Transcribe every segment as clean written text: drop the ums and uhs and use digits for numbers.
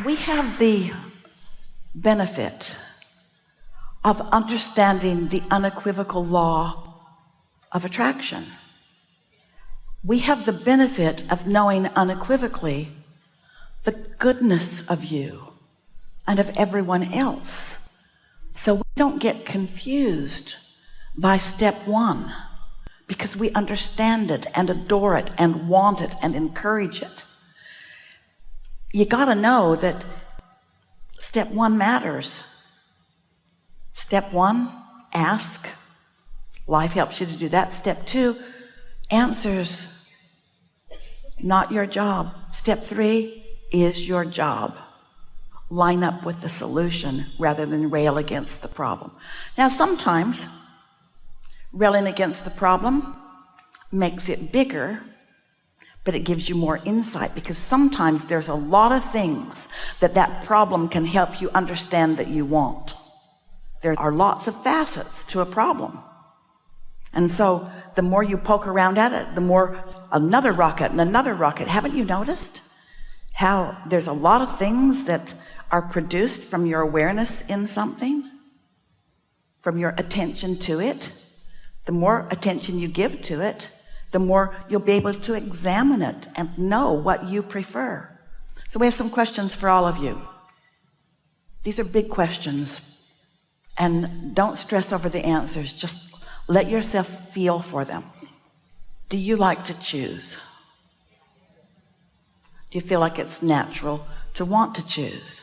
We have the benefit of understanding the unequivocal law of attraction. We have the benefit of knowing unequivocally the goodness of you and of everyone else. So we don't get confused by step one, because we understand it and adore it and want it and encourage it. You got to know that step one matters. Step one, ask. Life helps you to do that. Step two, answers. Not your job. Step three is your job. Line up with the solution rather than rail against the problem. Now, sometimes railing against the problem makes it bigger, but it gives you more insight, because sometimes there's a lot of things that problem can help you understand that you want. There are lots of facets to a problem. And so the more you poke around at it, the more another rocket and another rocket. Haven't you noticed how there's a lot of things that are produced from your awareness in something, from your attention to it? The more attention you give to it, the more you'll be able to examine it and know what you prefer. So we have some questions for all of you. These are big questions, and don't stress over the answers. Just let yourself feel for them. Do you like to choose? Do you feel like it's natural to want to choose?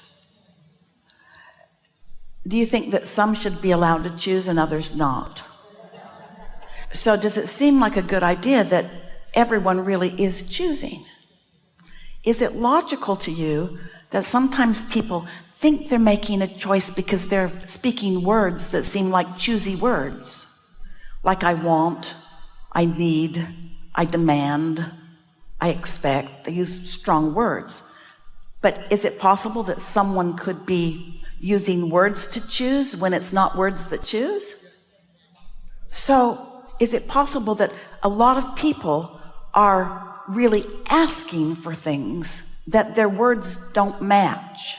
Do you think that some should be allowed to choose and others not? So does it seem like a good idea that everyone really is choosing? Is it logical to you that sometimes people think they're making a choice because they're speaking words that seem like choosy words? Like I want, I need, I demand, I expect. They use strong words. But is it possible that someone could be using words to choose when it's not words that choose? So is it possible that a lot of people are really asking for things that their words don't match?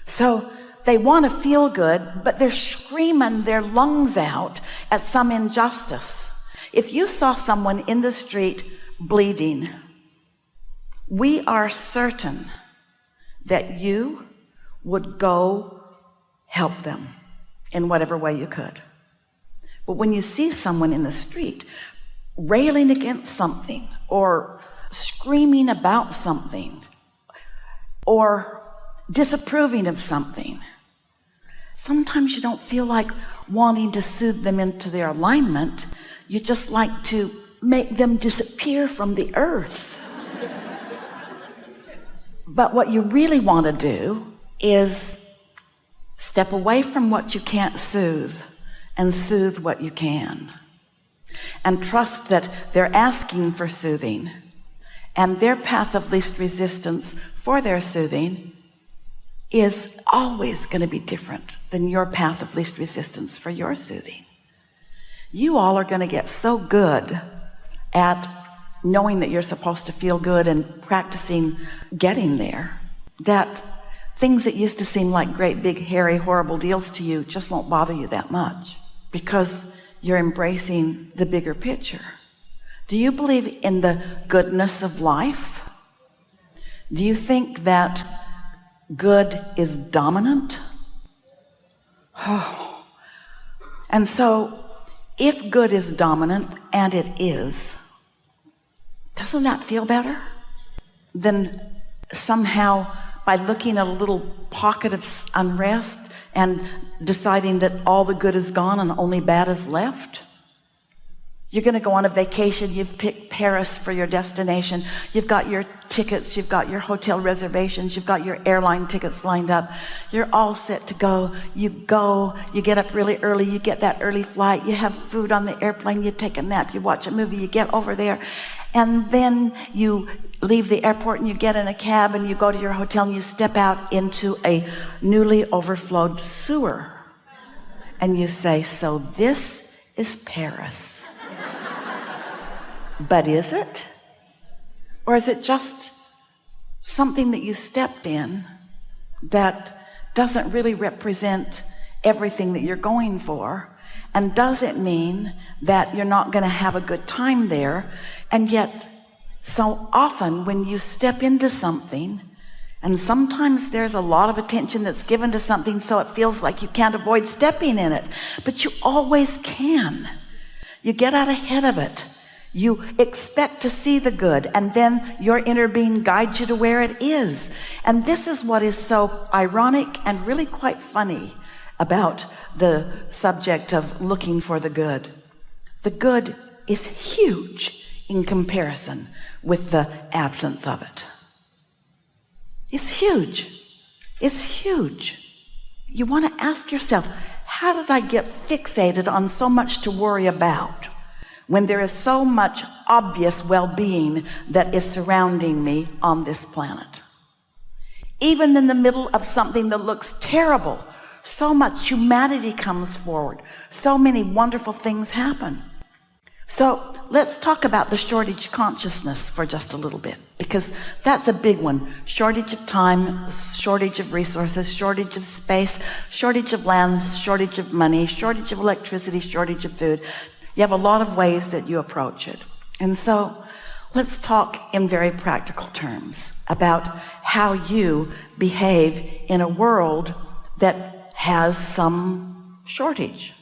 So they want to feel good, but they're screaming their lungs out at some injustice. If you saw someone in the street bleeding, we are certain that you would go help them in whatever way you could. But when you see someone in the street railing against something or screaming about something or disapproving of something, sometimes you don't feel like wanting to soothe them into their alignment. You just like to make them disappear from the earth. But what you really want to do is step away from what you can't soothe and soothe what you can, and trust that they're asking for soothing, and their path of least resistance for their soothing is always going to be different than your path of least resistance for your soothing. You all are going to get so good at knowing that you're supposed to feel good and practicing getting there that things that used to seem like great big hairy horrible deals to you just won't bother you that much, because you're embracing the bigger picture. Do you believe in the goodness of life? Do you think that good is dominant? Oh. And so if good is dominant, and it is, doesn't that feel better? Then somehow, by looking at a little pocket of unrest and deciding that all the good is gone and only bad is left, you're going to go on a vacation. You've picked Paris for your destination. You've got your tickets. You've got your hotel reservations. You've got your airline tickets lined up. You're all set to go. You get up really early. You get that early flight. You have food on the airplane. You take a nap. You watch a movie. You get over there. And then you leave the airport and you get in a cab and you go to your hotel and you step out into a newly overflowed sewer. And you say, so this is Paris. But is it? Or is it just something that you stepped in that doesn't really represent everything that you're going for, and doesn't mean that you're not going to have a good time there. And yet so often when you step into something, and sometimes there's a lot of attention that's given to something, so it feels like you can't avoid stepping in it, but you always can. You get out ahead of it. You expect to see the good, and then your inner being guides you to where it is. And this is what is so ironic and really quite funny about the subject of looking for the good. The good is huge in comparison with the absence of it. It's huge. It's huge. You want to ask yourself, how did I get fixated on so much to worry about when there is so much obvious well-being that is surrounding me on this planet? Even in the middle of something that looks terrible, so much humanity comes forward. So many wonderful things happen. So let's talk about the shortage consciousness for just a little bit, because that's a big one. Shortage of time, shortage of resources, shortage of space, shortage of land, shortage of money, shortage of electricity, shortage of food. You have a lot of ways that you approach it. And so let's talk in very practical terms about how you behave in a world that has some shortage.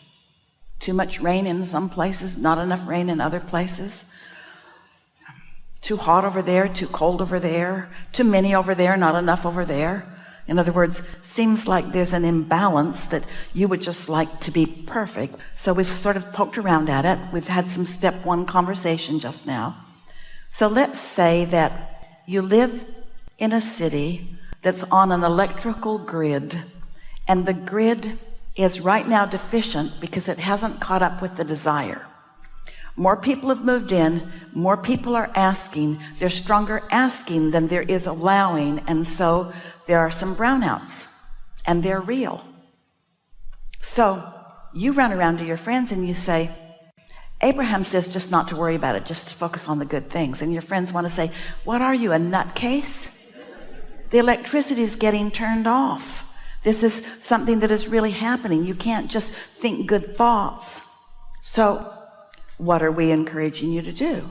Too much rain in some places, not enough rain in other places. Too hot over there, too cold over there, too many over there, not enough over there. In other words, seems like there's an imbalance that you would just like to be perfect. So we've sort of poked around at it. We've had some step one conversation just now. So let's say that you live in a city that's on an electrical grid, and the grid is right now deficient because it hasn't caught up with the desire. More people have moved in, more people are asking. There's stronger asking than there is allowing, and so there are some brownouts, and they're real. So you run around to your friends and you say, Abraham says just not to worry about it, just to focus on the good things. And your friends want to say, what are you, a nutcase? The electricity is getting turned off. This is something that is really happening. You can't just think good thoughts. So what are we encouraging you to do?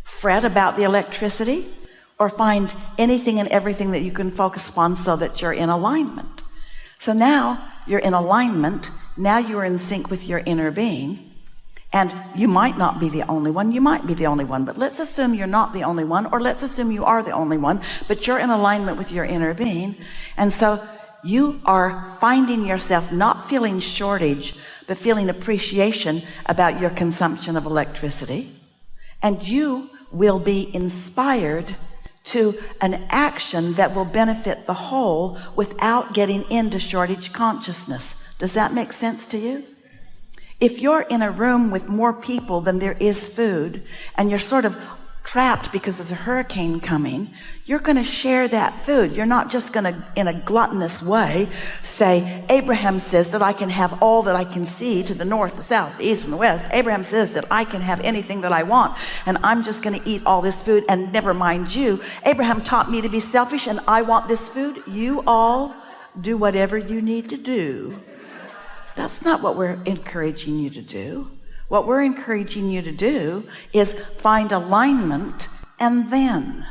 Fret about the electricity, or find anything and everything that you can focus upon so that you're in alignment? So now you're in alignment. Now you're in sync with your inner being. And you might not be the only one. You might be the only one, but let's assume you're not the only one, or let's assume you are the only one, but you're in alignment with your inner being. And so you are finding yourself not feeling shortage, but feeling appreciation about your consumption of electricity. And you will be inspired to an action that will benefit the whole without getting into shortage consciousness. Does that make sense to you? If you're in a room with more people than there is food, and you're sort of trapped because there's a hurricane coming, you're going to share that food. You're not just going to, in a gluttonous way, say, Abraham says that I can have all that I can see to the north, the south, the east, and the west. Abraham says that I can have anything that I want, and I'm just going to eat all this food, and never mind you. Abraham taught me to be selfish, and I want this food. You all do whatever you need to do. That's not what we're encouraging you to do. What we're encouraging you to do is find alignment, and then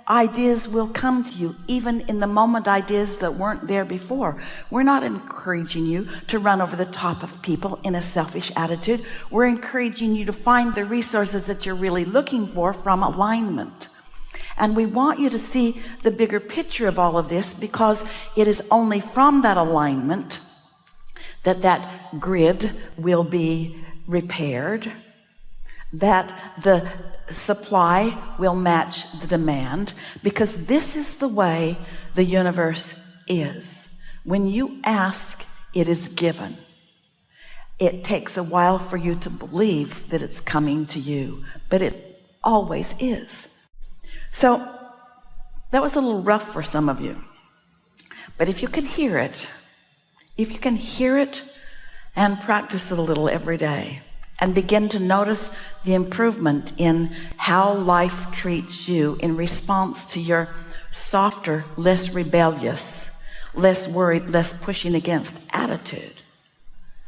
ideas will come to you, even in the moment, ideas that weren't there before. We're not encouraging you to run over the top of people in a selfish attitude. We're encouraging you to find the resources that you're really looking for from alignment. And we want you to see the bigger picture of all of this, because it is only from that alignment that grid will be repaired, that the supply will match the demand, because this is the way the universe is. When you ask, it is given. It takes a while for you to believe that it's coming to you, but it always is. So that was a little rough for some of you, but if you can hear it and practice it a little every day, and begin to notice the improvement in how life treats you in response to your softer, less rebellious, less worried, less pushing against attitude,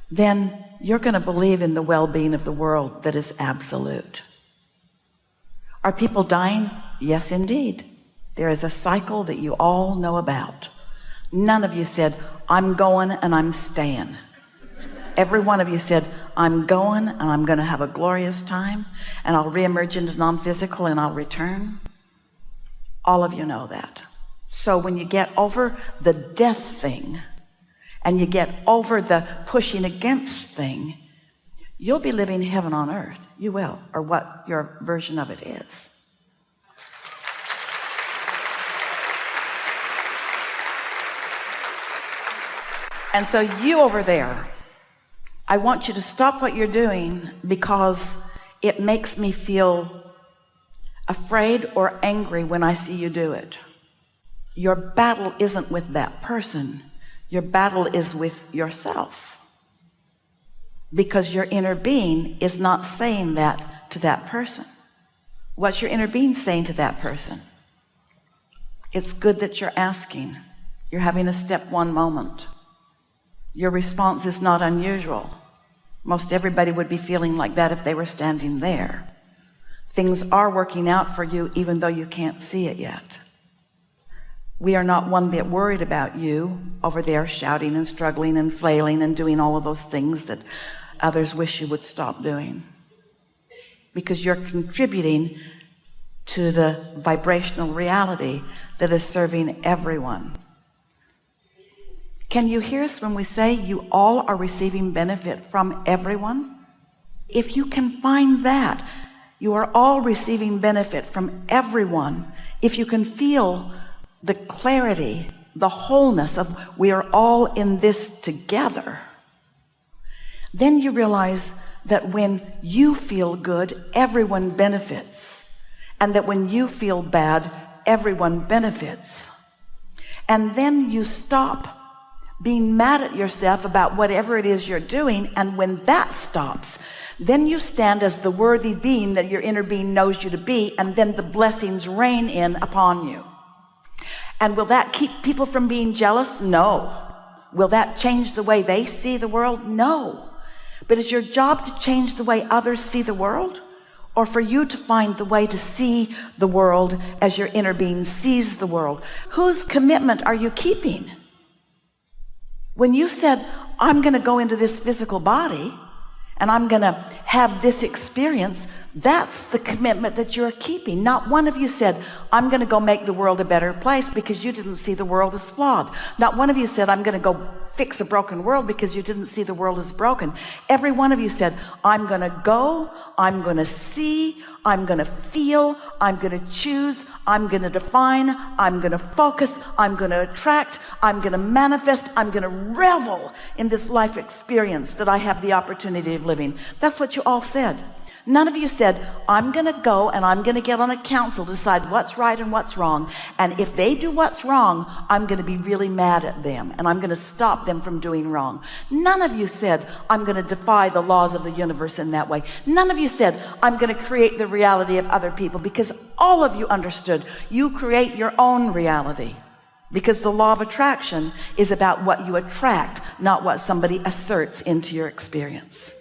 then you're going to believe in the well-being of the world that is absolute. Are people dying? Yes, indeed. There is a cycle that you all know about. None of you said, I'm going and I'm staying. Every one of you said, I'm going and I'm going to have a glorious time and I'll reemerge into non-physical and I'll return. All of you know that. So when you get over the death thing and you get over the pushing against thing, you'll be living heaven on earth. You will, or what your version of it is. And so you over there, I want you to stop what you're doing because it makes me feel afraid or angry when I see you do it. Your battle isn't with that person. Your battle is with yourself. Because your inner being is not saying that to that person. What's your inner being saying to that person? It's good that you're asking. You're having a step one moment. Your response is not unusual. Most everybody would be feeling like that if they were standing there. Things are working out for you even though you can't see it yet. We are not one bit worried about you over there shouting and struggling and flailing and doing all of those things that others wish you would stop doing. Because you're contributing to the vibrational reality that is serving everyone. Can you hear us when we say you all are receiving benefit from everyone? If you can find that, you are all receiving benefit from everyone. If you can feel the clarity, the wholeness of we are all in this together, then you realize that when you feel good, everyone benefits. And that when you feel bad, everyone benefits. And then you stop being mad at yourself about whatever it is you're doing, and when that stops, then you stand as the worthy being that your inner being knows you to be, and then the blessings rain in upon you. And will that keep people from being jealous? No. Will that change the way they see the world? No. But is your job to change the way others see the world, or for you to find the way to see the world as your inner being sees the world? Whose commitment are you keeping? When you said, I'm going to go into this physical body and I'm going to have this experience, that's the commitment that you're keeping. Not one of you said, I'm going to go make the world a better place, because you didn't see the world as flawed. Not one of you said, I'm going to go fix a broken world, because you didn't see the world as broken. Every one of you said, I'm going to go, I'm going to see, I'm going to feel, I'm going to choose, I'm going to define, I'm going to focus, I'm going to attract, I'm going to manifest, I'm going to revel in this life experience that I have the opportunity of living. That's what you all said. None of you said, I'm going to go and I'm going to get on a council to decide what's right and what's wrong. And if they do what's wrong, I'm going to be really mad at them and I'm going to stop them from doing wrong. None of you said, I'm going to defy the laws of the universe in that way. None of you said, I'm going to create the reality of other people, because all of you understood you create your own reality. Because the law of attraction is about what you attract, not what somebody asserts into your experience.